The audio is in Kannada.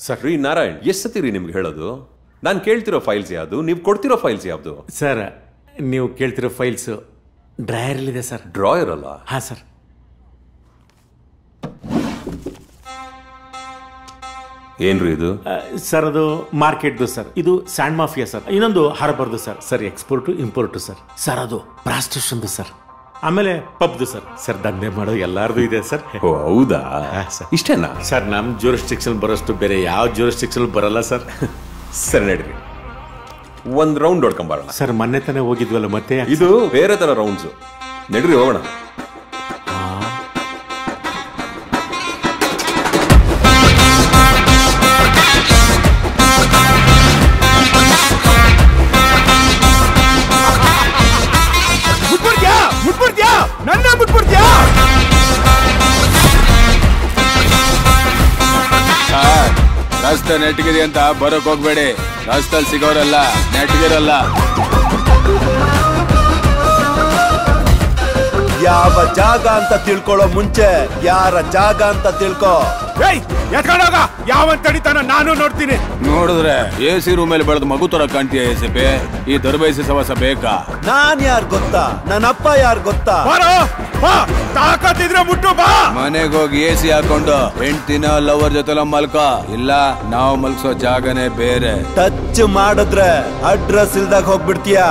ಸರ್ ರೀ ನಾರಾಯಣ್, ಎಷ್ಟು ಸತಿ ರೀ ನಿಮ್ಗೆ ಹೇಳೋದು? ನಾನು ಕೇಳ್ತಿರೋ ಫೈಲ್ಸ್ ಯಾವುದು, ನೀವು ಕೊಡ್ತಿರೋ ಫೈಲ್ಸ್ ಯಾವುದು? ಸರ್ ನೀವು ಕೇಳ್ತಿರೋ ಫೈಲ್ಸ್ ಡ್ರಾಯರಲ್ಲಿದೆ ಸರ್. ಡ್ರಾಯರ್ ಅಲ್ಲ? ಹಾಂ ಸರ್. ಏನ್ರಿ ಇದು? ಸರ್ ಅದು ಮಾರ್ಕೆಟ್ದು ಸರ್. ಇದು ಸ್ಯಾಂಡ್ ಮಾಫಿಯಾ ಸರ್. ಇನ್ನೊಂದು ಹಾರ್ಬರ್ದು sir. Sir export import sir. Sir ಅದು ಪ್ರಾಸ್ಟಿಟ್ಯೂಷನ್ದು ಸರ್. ಆಮೇಲೆ ಪಬ್ದು ಸರ್. ಸರ್ ದಂಧೆ ಮಾಡೋ ಎಲ್ಲಾರ್ದು ಇದೆ ಸರ್. ಓ ಹೌದಾ ಸರ್. ಇಷ್ಟೇನಾ ಸರ್? ನಮ್ಮ ಜ್ಯೂರಿಸ್ಡಿಕ್ಷನ್ ಬರೋಷ್ಟು ಬೇರೆ ಯಾವ ಜ್ಯೂರಿಸ್ಡಿಕ್ಷನ್ ಬರಲ್ಲ ಸರ್. ಸರಿ ನಡ್ರಿ, ಒಂದ್ ರೌಂಡ್ ಹೊಡ್ಕೊಂಬರೋಣ. ಸರ್ ಮೊನ್ನೆ ತಾನೇ ಹೋಗಿದ್ವಲ್ಲ, ಮತ್ತೆ ಇದು ಬೇರೆ ತರ ರೌಂಡ್ಸು. ನಡ್ರಿ ಹೋಗೋಣ. ರಸ್ತೆ ನೆಟ್ಗಿದೆ ಅಂತ ಬರೋಕ್ ಹೋಗ್ಬೇಡಿ. ರಸ್ತೆಲ್ ಸಿಗೋರಲ್ಲ, ನೆಟ್ಗಿರಲ್ಲ. ಯಾವ ಜಾಗ ಅಂತ ತಿಳ್ಕೊಳ್ಳೋ ಮುಂಚೆ ಯಾರ ಜಾಗ ಅಂತ ತಿಳ್ಕೊ. ಎತ್ಕೊಂಡೋಗ, ಯಾವಂತ ತಡಿತಾನ ನಾನು ನೋಡ್ತೀನಿ. ನೋಡಿದ್ರೆ AC ರೂಮ್ ಮೇಲೆ ಬೆಳೆದ ಮಗು ತರ ಕಾಣ್ತೀಯ ಎಸಿಪಿ. ಈ ದರ್ಬೈಸಿ ಸವಾಸ ಬೇಕಾ? ನಾನ್ ಯಾರ್ ಗೊತ್ತಾ? ನನ್ನ ಅಪ್ಪ ಯಾರ್ ಗೊತ್ತಾ? ತಾಕತ್ತಿದ್ರೆ ಮುಟ್ಟು ಬಾ. ಮನೆಗೆ ಹೋಗಿ AC ಹಾಕೊಂಡು ಹೆಂಡ್ತಿನ ಲವರ್ ಜೊತೆಲ ಮಲ್ಕ. ಇಲ್ಲ ನಾವು ಮಲ್ಸೋ ಜಾಗನೇ ಬೇರೆ. ಟಚ್ ಮಾಡಿದ್ರೆ ಅಡ್ರೆಸ್ ಇಲ್ದಾಗ ಹೋಗ್ಬಿಡ್ತೀಯ.